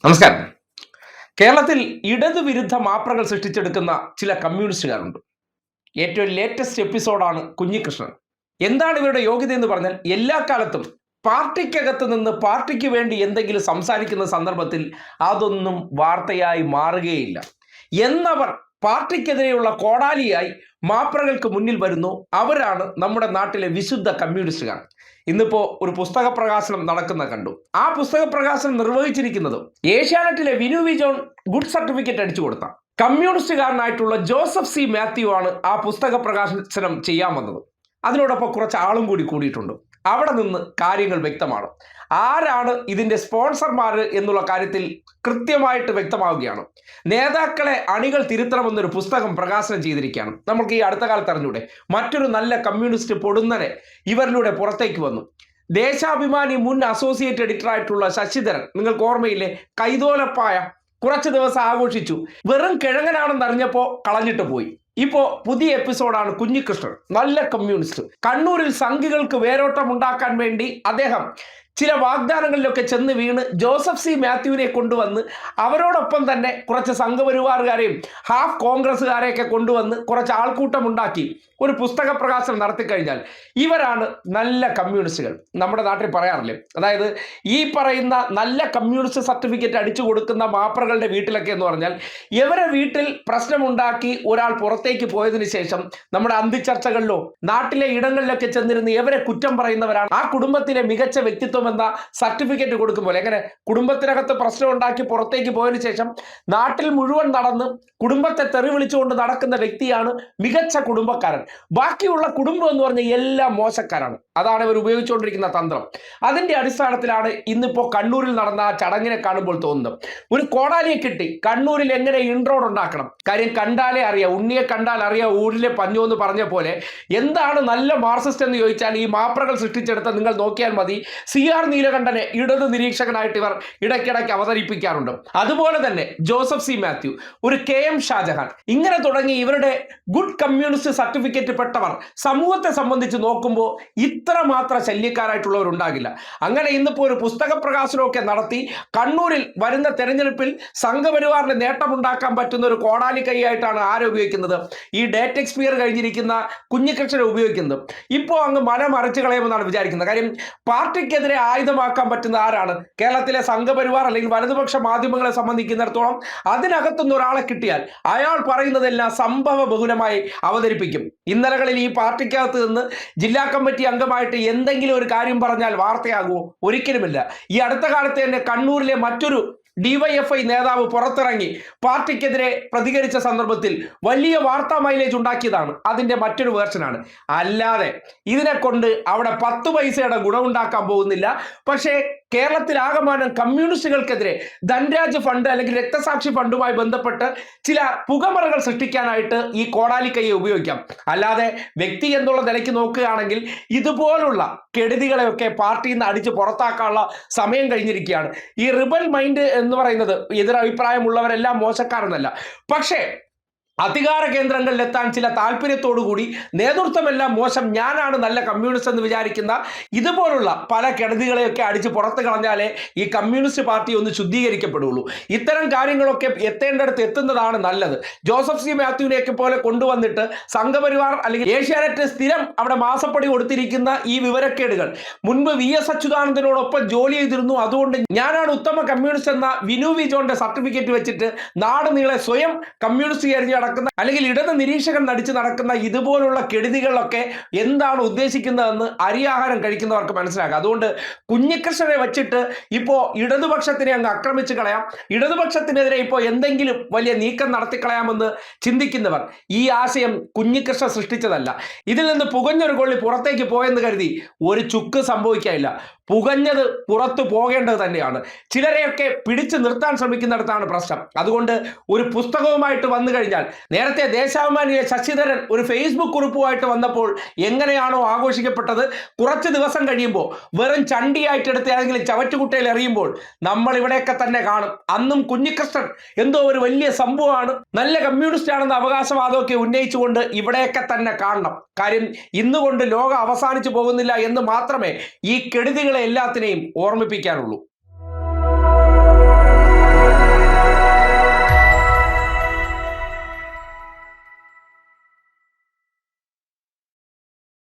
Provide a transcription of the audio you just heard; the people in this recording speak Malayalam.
നമസ്കാരം. കേരളത്തിൽ ഇടതുവിരുദ്ധ മാപ്രകൾ സൃഷ്ടിച്ചെടുക്കുന്ന ചില കമ്മ്യൂണിസ്റ്റുകാരുണ്ട്. ഏറ്റവും ലേറ്റസ്റ്റ് എപ്പിസോഡാണ് കുഞ്ഞികൃഷ്ണൻ. എന്താണ് ഇവരുടെ യോഗ്യത എന്ന് പറഞ്ഞാൽ, എല്ലാ കാലത്തും പാർട്ടിക്കകത്ത് നിന്ന് പാർട്ടിക്ക് വേണ്ടി എന്തെങ്കിലും സംസാരിക്കുന്ന സന്ദർഭത്തിൽ അതൊന്നും വാർത്തയായി മാറുകയില്ല എന്നവർ പാർട്ടിക്കെതിരെയുള്ള കോടാലിയായി മാപ്രകൾക്ക് മുന്നിൽ വരുന്നു. അവരാണ് നമ്മുടെ നാട്ടിലെ വിശുദ്ധ കമ്മ്യൂണിസ്റ്റുകാർ. ഇന്നിപ്പോ ഒരു പുസ്തക പ്രകാശനം നടക്കുന്ന കണ്ടു. ആ പുസ്തക പ്രകാശനം നിർവഹിച്ചിരിക്കുന്നത് ഏഷ്യാനെറ്റിലെ Vinu V John good certificate അടിച്ചു കൊടുത്ത കമ്മ്യൂണിസ്റ്റുകാരനായിട്ടുള്ള ജോസഫ് സി മാത്യു ആണ് ആ പുസ്തക പ്രകാശനം ചെയ്യാൻ വന്നത്. അതിനോടൊപ്പം കുറച്ച് ആളും കൂടി കൂടിയിട്ടുണ്ട്. അവിടെ നിന്ന് കാര്യങ്ങൾ വ്യക്തമാണ്. ആരാണ് ഇതിന്റെ സ്പോൺസർമാർ എന്നുള്ള കാര്യത്തിൽ കൃത്യമായിട്ട് വ്യക്തമാവുകയാണ്. നേതാക്കളെ അണികൾ തിരുത്തണമെന്നൊരു പുസ്തകം പ്രകാശനം ചെയ്തിരിക്കുകയാണ്. നമുക്ക് ഈ അടുത്ത കാലത്ത് അറിഞ്ഞൂടെ, മറ്റൊരു നല്ല കമ്മ്യൂണിസ്റ്റ് പൊടുന്നനെ ഇവരിലൂടെ പുറത്തേക്ക് വന്നു. ദേശാഭിമാനി മുൻ അസോസിയേറ്റ് എഡിറ്ററായിട്ടുള്ള ശശിധരൻ, നിങ്ങൾക്ക് ഓർമ്മയില്ലേ, കൈതോലപ്പായ കുറച്ച് ദിവസം ആഘോഷിച്ചു. വെറും കിഴങ്ങനാണെന്ന് അറിഞ്ഞപ്പോൾ കളഞ്ഞിട്ട് പോയി. ഇപ്പോ പുതിയ എപ്പിസോഡാണ് കുഞ്ഞികൃഷ്ണൻ, നല്ല കമ്മ്യൂണിസ്റ്റ്. കണ്ണൂരിൽ സംഘികൾക്ക് വേരോട്ടം ഉണ്ടാക്കാൻ വേണ്ടി അദ്ദേഹം ചില വാഗ്ദാനങ്ങളിലൊക്കെ ചെന്ന് വീണ് ജോസഫ് സി മാത്യുവിനെ കൊണ്ടുവന്ന് അവരോടൊപ്പം തന്നെ കുറച്ച് സംഘപരിവാറുകാരെയും ഹാഫ് കോൺഗ്രസ്സുകാരെയൊക്കെ കൊണ്ടുവന്ന് കുറച്ച് ആൾക്കൂട്ടം ഉണ്ടാക്കി ഒരു പുസ്തക പ്രകാശനം നടത്തിക്കഴിഞ്ഞാൽ ഇവരാണ് നല്ല കമ്മ്യൂണിസ്റ്റുകൾ. നമ്മുടെ നാട്ടിൽ പറയാറില്ലേ, അതായത് ഈ പറയുന്ന നല്ല കമ്മ്യൂണിസ്റ്റ് സർട്ടിഫിക്കറ്റ് അടിച്ചു കൊടുക്കുന്ന മാപ്രകളുടെ വീട്ടിലൊക്കെ എന്ന് പറഞ്ഞാൽ, ഇവരെ വീട്ടിൽ പ്രശ്നമുണ്ടാക്കി ഒരാൾ പുറത്തേക്ക് പോയതിനു ശേഷം നമ്മുടെ അന്തിച്ചർച്ചകളിലോ നാട്ടിലെ ഇടങ്ങളിലൊക്കെ ചെന്നിരുന്ന് ഇവരെ കുറ്റം പറയുന്നവരാണ് ആ കുടുംബത്തിലെ മികച്ച വ്യക്തിത്വം എന്ന സർട്ടിഫിക്കറ്റ് കൊടുക്കുമ്പോൾ. എങ്ങനെ കുടുംബത്തിനകത്ത് പ്രശ്നം ഉണ്ടാക്കി പുറത്തേക്ക് പോയതിനു ശേഷം നാട്ടിൽ മുഴുവൻ നടന്ന് കുടുംബത്തെ തെറി വിളിച്ചുകൊണ്ട് നടക്കുന്ന വ്യക്തിയാണ് മികച്ച കുടുംബക്കാരൻ. ബാക്കിയുള്ള കുടുംബം എന്ന് പറഞ്ഞാൽ എല്ലാം മോശക്കാരാണ്. അതാണ് ഇവർ ഉപയോഗിച്ചുകൊണ്ടിരിക്കുന്ന തന്ത്രം. അതിന്റെ അടിസ്ഥാനത്തിലാണ് ഇന്നിപ്പോ കണ്ണൂരിൽ നടന്ന ആ ചടങ്ങിനെ കാണുമ്പോൾ തോന്നുന്നത്, ഒരു കോടാലിയെ കിട്ടി കണ്ണൂരിൽ എങ്ങനെ ഇൻട്രോഡ് ഉണ്ടാക്കണം. കാര്യം കണ്ടാലേ അറിയാം, ഉണ്ണിയെ കണ്ടാൽ അറിയാം ഊരിലെ പഞ്ഞു എന്ന് പറഞ്ഞ പോലെ എന്താണ് നല്ല മാർക്സിസ്റ്റ് എന്ന് ചോദിച്ചാൽ ഈ മാപ്രകൾ സൃഷ്ടിച്ചെടുത്ത നിങ്ങൾ നോക്കിയാൽ മതി. CR നീലകണ്ഠനെ ഇടത് നിരീക്ഷകനായിട്ട് ഇവർ ഇടയ്ക്കിടയ്ക്ക് അവതരിപ്പിക്കാറുണ്ട്. അതുപോലെ തന്നെ ജോസഫ് സി മാത്യു, ഒരു KM ഷാജഹാൻ, ഇങ്ങനെ തുടങ്ങി ഇവരുടെ ഗുഡ് കമ്മ്യൂണിസ്റ്റ് സർട്ടിഫിക്കറ്റ് പെട്ടവർ സമൂഹത്തെ സംബന്ധിച്ച് നോക്കുമ്പോൾ ഇത്രമാത്രം ശല്യക്കാരായിട്ടുള്ളവരുണ്ടാകില്ല. അങ്ങനെ ഇന്നിപ്പോൾ ഒരു പുസ്തക പ്രകാശനമൊക്കെ നടത്തി കണ്ണൂരിൽ വരുന്ന തെരഞ്ഞെടുപ്പിൽ സംഘപരിവാറിന് നേട്ടമുണ്ടാക്കാൻ പറ്റുന്ന ഒരു കോടാലി കൈയായിട്ടാണ് ആരെ ഉപയോഗിക്കുന്നത്, ഈ ഡേറ്റ് എക്സ്പയർ കഴിഞ്ഞിരിക്കുന്ന കുഞ്ഞികൃഷ്ണനെ ഉപയോഗിക്കുന്നത്. ഇപ്പോൾ അങ്ങ് മല മറിച്ച് കളയുമെന്നാണ് വിചാരിക്കുന്നത്. കാര്യം പാർട്ടിക്കെതിരെ ആയുധമാക്കാൻ പറ്റുന്ന ആരാണ്? കേരളത്തിലെ സംഘപരിവാർ അല്ലെങ്കിൽ വലതുപക്ഷ മാധ്യമങ്ങളെ സംബന്ധിക്കുന്നിടത്തോളം അതിനകത്തുനിന്ന് ഒരാളെ കിട്ടിയാൽ അയാൾ പറയുന്നതെല്ലാം സംഭവ ബഹുലമായി അവതരിപ്പിക്കും. ഇന്നലകളിൽ ഈ പാർട്ടിക്കകത്ത് നിന്ന് ജില്ലാ കമ്മിറ്റി അംഗമായിട്ട് എന്തെങ്കിലും ഒരു കാര്യം പറഞ്ഞാൽ വാർത്തയാകുമോ? ഒരിക്കലുമില്ല. ഈ അടുത്ത കാലത്ത് തന്നെ കണ്ണൂരിലെ മറ്റൊരു DYFI നേതാവ് പുറത്തിറങ്ങി പാർട്ടിക്കെതിരെ പ്രതികരിച്ച സന്ദർഭത്തിൽ വലിയ വാർത്താ മൈലേജ് ഉണ്ടാക്കിയതാണ്. അതിന്റെ മറ്റൊരു വേർഷനാണ്. അല്ലാതെ ഇതിനെ കൊണ്ട് അവിടെ 10 പൈസയുടെ ഗുണമുണ്ടാക്കാൻ പോകുന്നില്ല. പക്ഷേ കേരളത്തിൽ ആകമാനം കമ്മ്യൂണിസ്റ്റുകൾക്കെതിരെ ധൻരാജ് ഫണ്ട് അല്ലെങ്കിൽ രക്തസാക്ഷി ഫണ്ടുമായി ബന്ധപ്പെട്ട് ചില പുകമറകൾ സൃഷ്ടിക്കാനായിട്ട് ഈ കോടാലി കൈയെ ഉപയോഗിക്കാം. അല്ലാതെ വ്യക്തി എന്നുള്ള നിലയ്ക്ക് നോക്കുകയാണെങ്കിൽ ഇതുപോലുള്ള കെടുതികളെയൊക്കെ പാർട്ടിയിൽ നിന്ന് അടിച്ച് പുറത്താക്കാനുള്ള സമയം കഴിഞ്ഞിരിക്കുകയാണ്. ഈ റിബൽ മൈൻഡ് എന്ന് പറയുന്നത് എതിരഭിപ്രായമുള്ളവരെല്ലാം മോശക്കാരെന്നല്ല, പക്ഷേ അധികാര കേന്ദ്രങ്ങളിൽ എത്താൻ ചില താല്പര്യത്തോടുകൂടി നേതൃത്വമെല്ലാം മോശം, ഞാനാണ് നല്ല കമ്മ്യൂണിസ്റ്റ് എന്ന് വിചാരിക്കുന്ന ഇതുപോലുള്ള പല കെടുതികളെയൊക്കെ അടിച്ച് പുറത്ത് കളഞ്ഞാലേ ഈ കമ്മ്യൂണിസ്റ്റ് പാർട്ടി ഒന്ന് ശുദ്ധീകരിക്കപ്പെടുള്ളൂ. ഇത്തരം കാര്യങ്ങളൊക്കെ എത്തേണ്ടടുത്ത് എത്തുന്നതാണ് നല്ലത്. ജോസഫ് സി മാത്യുവിനെയൊക്കെ പോലെ കൊണ്ടുവന്നിട്ട് സംഘപരിവാർ അല്ലെങ്കിൽ ഏഷ്യാനെറ്റ് സ്ഥിരം അവിടെ മാസപ്പടി കൊടുത്തിരിക്കുന്ന ഈ വിവരക്കേടുകൾ, മുൻപ് VS അച്യുതാനന്ദനോടൊപ്പം ജോലി ചെയ്തിരുന്നു, അതുകൊണ്ട് ഞാനാണ് ഉത്തമ കമ്മ്യൂണിസ്റ്റ് എന്ന വിനു വി ജോണിന്റെ സർട്ടിഫിക്കറ്റ് വെച്ചിട്ട് നാട് നീളെ സ്വയം കമ്മ്യൂണിസ്റ്റ് നടക്കുന്ന അല്ലെങ്കിൽ ഇടത് നിരീക്ഷകൻ നടിച്ച് നടക്കുന്ന ഇതുപോലുള്ള കെടുതികളൊക്കെ എന്താണ് ഉദ്ദേശിക്കുന്നതെന്ന് അരിയാഹാരം കഴിക്കുന്നവർക്ക് മനസ്സിലാക്കാം. അതുകൊണ്ട് കുഞ്ഞികൃഷ്ണനെ വെച്ചിട്ട് ഇപ്പോ ഇടതുപക്ഷത്തിനെ അങ്ങ് ആക്രമിച്ചു കളയാം, ഇടതുപക്ഷത്തിനെതിരെ ഇപ്പോൾ എന്തെങ്കിലും വലിയ നീക്കം നടത്തിക്കളയാമെന്ന് ചിന്തിക്കുന്നവർ ഈ ആശയം കുഞ്ഞികൃഷ്ണൻ സൃഷ്ടിച്ചതല്ല. ഇതിൽ നിന്ന് പുകഞ്ഞൊരു കൊള്ളി പുറത്തേക്ക് പോയെന്ന് കരുതി ഒരു ചുക്ക് സംഭവിക്കാനില്ല. പുകഞ്ഞത് പുറത്തു പോകേണ്ടത് തന്നെയാണ്. ചിലരെയൊക്കെ പിടിച്ചു നിർത്താൻ ശ്രമിക്കുന്നിടത്താണ് പ്രശ്നം. അതുകൊണ്ട് ഒരു പുസ്തകവുമായിട്ട് വന്നു കഴിഞ്ഞാൽ, നേരത്തെ ദേശാഭിമാനിയെ ശശിധരൻ ഒരു ഫേസ്ബുക്ക് കുറിപ്പുമായിട്ട് വന്നപ്പോൾ എങ്ങനെയാണോ ആഘോഷിക്കപ്പെട്ടത്, കുറച്ച് ദിവസം കഴിയുമ്പോൾ വെറും ചണ്ടിയായിട്ട് എടുത്ത് ഏതെങ്കിലും ചവറ്റുകുട്ടയിൽ എറിയുമ്പോൾ നമ്മൾ ഇവിടെയൊക്കെ തന്നെ കാണും. അന്നും കുഞ്ഞികൃഷ്ണൻ എന്തോ ഒരു വലിയ സംഭവമാണ്, നല്ല കമ്മ്യൂണിസ്റ്റ് ആണെന്ന് അവകാശവാദമൊക്കെ ഉന്നയിച്ചുകൊണ്ട് ഇവിടെയൊക്കെ തന്നെ കാണണം. കാര്യം ഇന്നുകൊണ്ട് ലോകം അവസാനിച്ചു പോകുന്നില്ല എന്ന് മാത്രമേ ഈ കെടുതികളെ എല്ലാത്തിനെയും ഓർമ്മിപ്പിക്കാനുള്ളൂ.